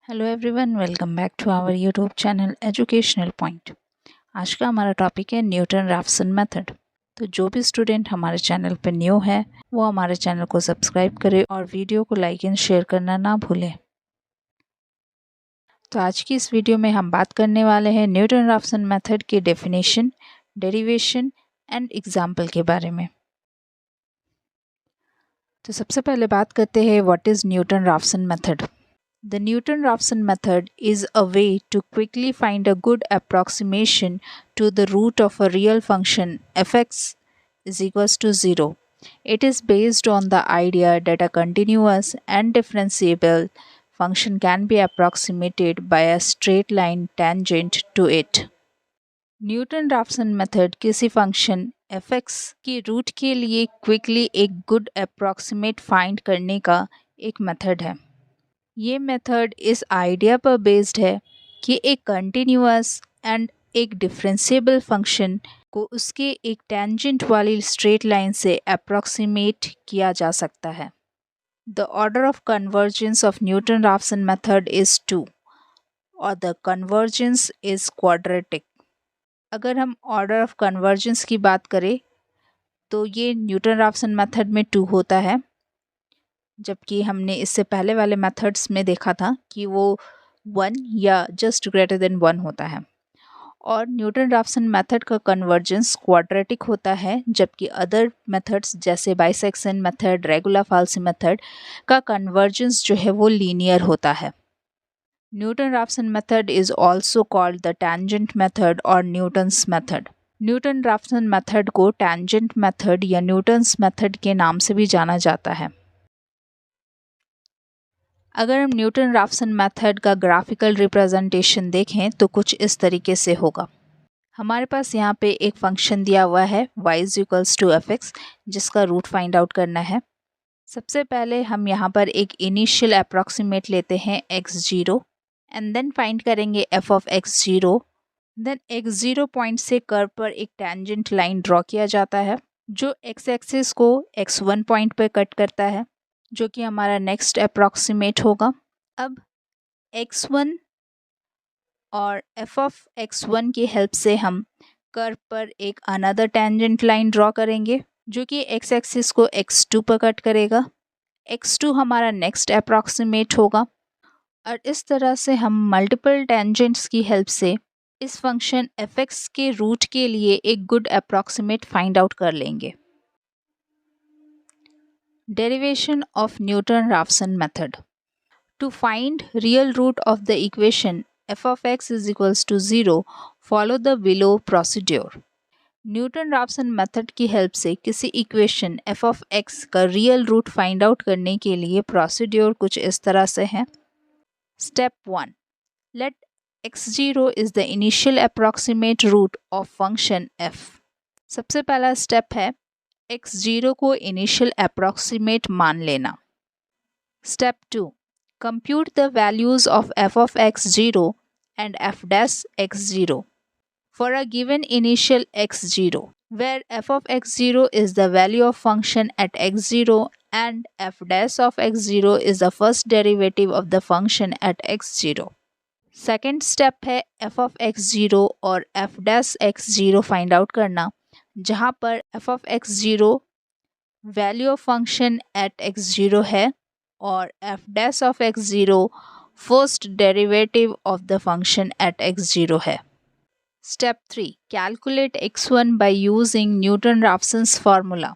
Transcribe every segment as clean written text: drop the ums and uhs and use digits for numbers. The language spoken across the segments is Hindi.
Hello everyone, welcome back to our YouTube channel educational point. आज का हमारा टॉपिक है न्यूटन रैफसन मेथड। तो जो भी स्टूडेंट हमारे चैनल पर न्यू है वो हमारे चैनल को सब्सक्राइब करे और वीडियो को लाइक एंड शेयर करना ना भूलें। तो आज की इस वीडियो में हम बात करने वाले हैं न्यूटन रैफसन मेथड के डेफिनेशन, डेरिवेशन एंड एग्जाम्पल के बारे में। तो सबसे पहले बात करते हैं what is Newton Raphson method. The Newton-Raphson method is a way to quickly find a good approximation to the root of a real function f(x) is equals to 0. It is based on the idea that a continuous and differentiable function can be approximated by a straight line tangent to it. Newton-Raphson method किसी फंक्शन f(x) की रूट के लिए क्विकली एक गुड अप्रॉक्सीमेट फाइंड करने का एक मेथड है। ये मेथड इस आइडिया पर बेस्ड है कि एक कंटिन्यूअस एंड एक डिफरेंशिएबल फंक्शन को उसके एक टेंजेंट वाली स्ट्रेट लाइन से अप्रॉक्सीमेट किया जा सकता है। The order of convergence of Newton Raphson method is 2 और द कन्वर्जेंस इज़ क्वाड्रेटिक। अगर हम ऑर्डर ऑफ कन्वर्जेंस की बात करें तो ये न्यूटन रैफसन मेथड में 2 होता है, जबकि हमने इससे पहले वाले मेथड्स में देखा था कि वो 1 या जस्ट ग्रेटर देन 1 होता है। और न्यूटन रैफसन मेथड का कन्वर्जेंस क्वाड्रेटिक होता है, जबकि अदर मेथड्स जैसे bisection method, regula falsi method का कन्वर्जेंस जो है वो लीनियर होता है। Newton Raphson method is also called the tangent method और Newton's method. Newton Raphson method को टेंजेंट मेथड या न्यूटन्स मेथड के नाम से भी जाना जाता है। अगर हम न्यूटन रैफसन मेथड का ग्राफिकल रिप्रेजेंटेशन देखें तो कुछ इस तरीके से होगा। हमारे पास यहाँ पे एक फंक्शन दिया हुआ है y = f(x), जिसका रूट फाइंड आउट करना है। सबसे पहले हम यहाँ पर एक इनिशियल अप्रॉक्सीमेट लेते हैं x0 एंड देन फाइंड करेंगे f(x0). देन x0 पॉइंट से कर्व पर एक टेंजेंट लाइन ड्रॉ किया जाता है जो x एक्सिस को x1 पॉइंट पर कट करता है, जो कि हमारा नेक्स्ट अप्रॉक्सीमेट होगा। अब x1 और f(x1) की हेल्प से हम कर्व पर एक अनदर टेंजेंट लाइन ड्रॉ करेंगे जो कि x एक्सिस को x2 पर कट करेगा। x2 हमारा नेक्स्ट अप्रॉक्सीमेट होगा और इस तरह से हम मल्टीपल टेंजेंट्स की हेल्प से इस फंक्शन f(x) के रूट के लिए एक गुड अप्रॉक्सीमेट फाइंड आउट कर लेंगे। Derivation of Newton-Raphson method. To find real root of the equation f(x) is equals to 0, follow the below procedure. Newton-Raphson method की हेल्प से किसी इक्वेशन f(x) का रियल रूट फाइंड आउट करने के लिए प्रोसीड्योर कुछ इस तरह से है। Step 1, let x0 is the initial approximate root of function f। सबसे पहला स्टेप है x0 को इनिशियल अप्रॉक्सीमेट मान लेना। Step 2, compute the values of f(x0) and f(x0) for a given initial x0, where f(x0) is the value of function at x0 and f(x0) is the first derivative of the function at x0. Second step है f(x0) और f(x0) फाइंड आउट करना, जहाँ पर f(x0) value of function at x0 है और f(x0) first derivative of the function at x0 है। Step 3, calculate x1 by using Newton Raphson's formula.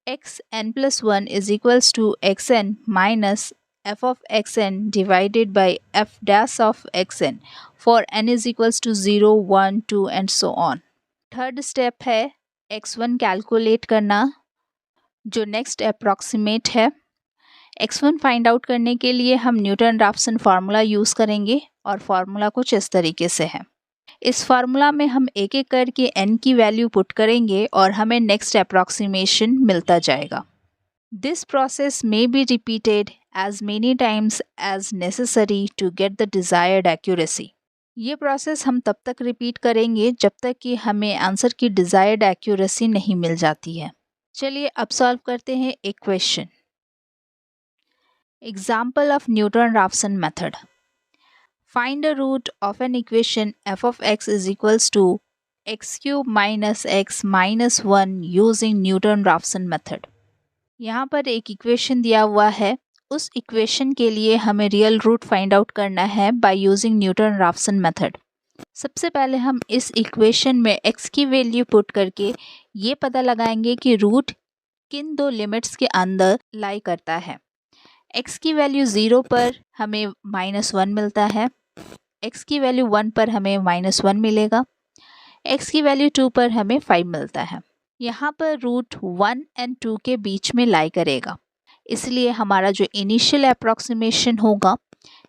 xn+1 is equals to xn minus f(xn) divided by f(xn) for n is equals to 0, 1, 2 and so on. Third step है x1 कैलकुलेट करना, जो नेक्स्ट अप्रॉक्सीमेट है। x1 फाइंड आउट करने के लिए हम न्यूटन-राफसन फार्मूला यूज़ करेंगे और फार्मूला कुछ इस तरीके से है। इस फार्मूला में हम एक एक करके n की वैल्यू पुट करेंगे और हमें नेक्स्ट अप्रॉक्सीमेशन मिलता जाएगा। This process may be repeated as many times as necessary to get the desired accuracy. ये प्रोसेस हम तब तक रिपीट करेंगे जब तक कि हमें आंसर की डिज़ायर्ड एक्यूरेसी नहीं मिल जाती है। चलिए अब सॉल्व करते हैं एक question. Example of Newton-Raphson method. Find the root of an equation f of x is equals to x cube minus x minus 1 using Newton-Raphson method. यहाँ पर एक इक्वेशन दिया हुआ है, उस इक्वेशन के लिए हमें रियल रूट फाइंड आउट करना है बाय यूजिंग न्यूटन-राफसन मेथड। सबसे पहले हम इस इक्वेशन में x की वैल्यू पुट करके ये पता लगाएंगे कि रूट किन दो लिमिट्स के अंदर लाई करता है। x की वैल्यू 0 पर हमें -1 मिलता है, x की वैल्यू 1 पर हमें -1 मिलेगा, x की वैल्यू 2 पर हमें 5 मिलता है। यहाँ पर रूट 1 एंड 2 के बीच में लाई करेगा, इसलिए हमारा जो इनिशियल अप्रॉक्सीमेशन होगा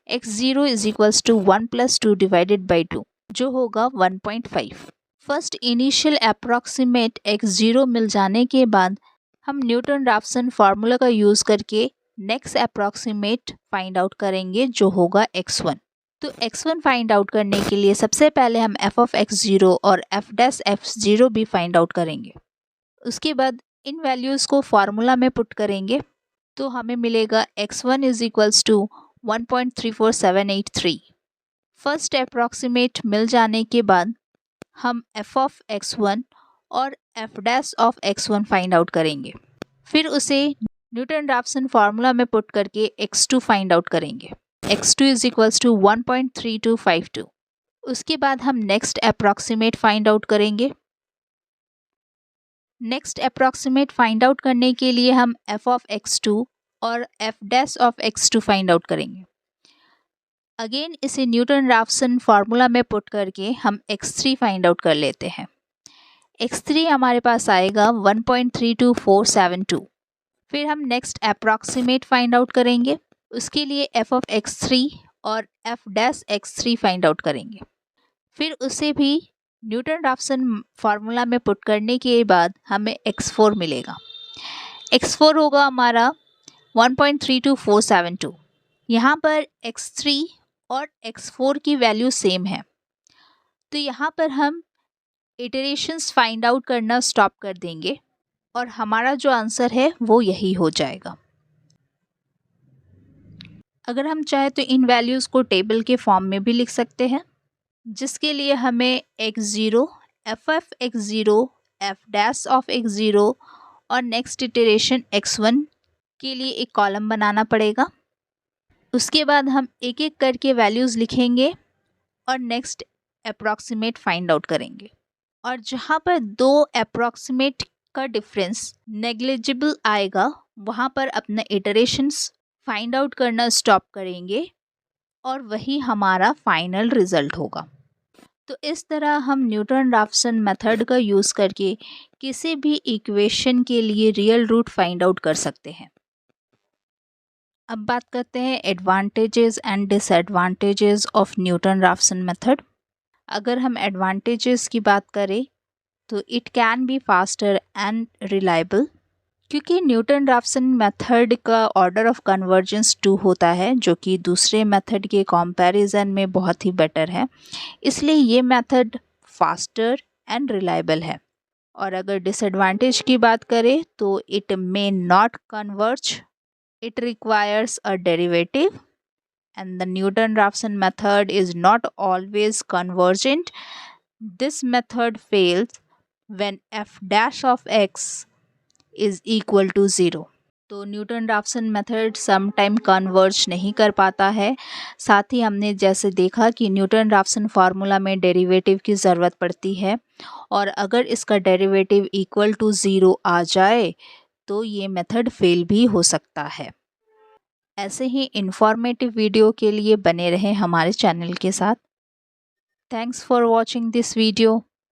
x0 is equals to 1 + 2 divided by 2 जो होगा 1.5। फर्स्ट इनिशियल अप्रॉक्सीमेट x0 मिल जाने के बाद हम न्यूटन-राफसन फार्मूला का यूज़ करके नेक्स्ट अप्रॉक्सीमेट फाइंड आउट करेंगे जो होगा x1। तो x1 फाइंड आउट करने के लिए सबसे पहले हम f of x0 और f डैश f0 भी फाइंड आउट करेंगे। उसके बाद इन वैल्यूज़ को फार्मूला में पुट करेंगे तो हमें मिलेगा x1 is equals to 1.34783। First approximate मिल जाने के बाद हम f of x1 और f dash of x1 find out करेंगे, फिर उसे न्यूटन-राफसन फार्मूला में पुट करके x2 फाइंड आउट करेंगे। x2 is equals to 1.3252। उसके बाद हम नेक्स्ट अप्रॉक्सीमेट फाइंड आउट करेंगे। नेक्स्ट अप्रॉक्सीमेट फाइंड आउट करने के लिए हम f of x2 और f dash of x2 find out करेंगे। अगेन इसे न्यूटन-राफसन फार्मूला में पुट करके हम x3 फाइंड आउट कर लेते हैं। x3 हमारे पास आएगा 1.32472। फिर हम नेक्स्ट अप्रॉक्सीमेट फाइंड आउट करेंगे, उसके लिए f of x3 और f dash x3 find out करेंगे, फिर उसे भी न्यूटन-राफसन फार्मूला में पुट करने के बाद हमें x4 मिलेगा। x4 होगा हमारा 1.32472। यहाँ पर x3 और x4 की वैल्यू सेम है, तो यहाँ पर हम इटरेशंस फाइंड आउट करना स्टॉप कर देंगे और हमारा जो आंसर है वो यही हो जाएगा। अगर हम चाहे तो इन वैल्यूज़ को टेबल के फॉर्म में भी लिख सकते हैं, जिसके लिए हमें x0, f of x0, f dash of x0 और नेक्स्ट इटरेशन x1 के लिए एक कॉलम बनाना पड़ेगा। उसके बाद हम एक एक करके वैल्यूज़ लिखेंगे और नेक्स्ट अप्रॉक्सीमेट फाइंड आउट करेंगे, और जहाँ पर दो अप्रॉक्सीमेट का डिफरेंस नेग्लिजिबल आएगा वहाँ पर अपना इटरेशंस फाइंड आउट करना स्टॉप करेंगे और वही हमारा फाइनल रिज़ल्ट होगा। तो इस तरह हम न्यूटन-राफसन मेथड का यूज़ करके किसी भी इक्वेशन के लिए रियल रूट फाइंड आउट कर सकते हैं। अब बात करते हैं advantages and disadvantages of Newton-Raphson method. अगर हम एडवांटेजेस की बात करें तो it can be faster and reliable, क्योंकि न्यूटन-राफसन मेथड का ऑर्डर ऑफ कन्वर्जेंस 2 होता है जो कि दूसरे मेथड के कंपैरिजन में बहुत ही बेटर है, इसलिए ये मेथड फास्टर एंड रिलायबल है। और अगर डिसएडवांटेज की बात करें तो it may not converge, it requires a derivative, and the Newton-Raphson method is not always convergent. This method fails when f dash of x is equal to 0. तो न्यूटन-राफसन मेथड समटाइम कन्वर्ज नहीं कर पाता है। साथ ही हमने जैसे देखा कि न्यूटन-राफसन फार्मूला में डेरिवेटिव की ज़रूरत पड़ती है, और अगर इसका डेरिवेटिव इक्वल टू 0 आ जाए तो ये मेथड फेल भी हो सकता है। ऐसे ही इंफॉर्मेटिव वीडियो के लिए बने रहें हमारे चैनल के साथ। Thanks for watching this video.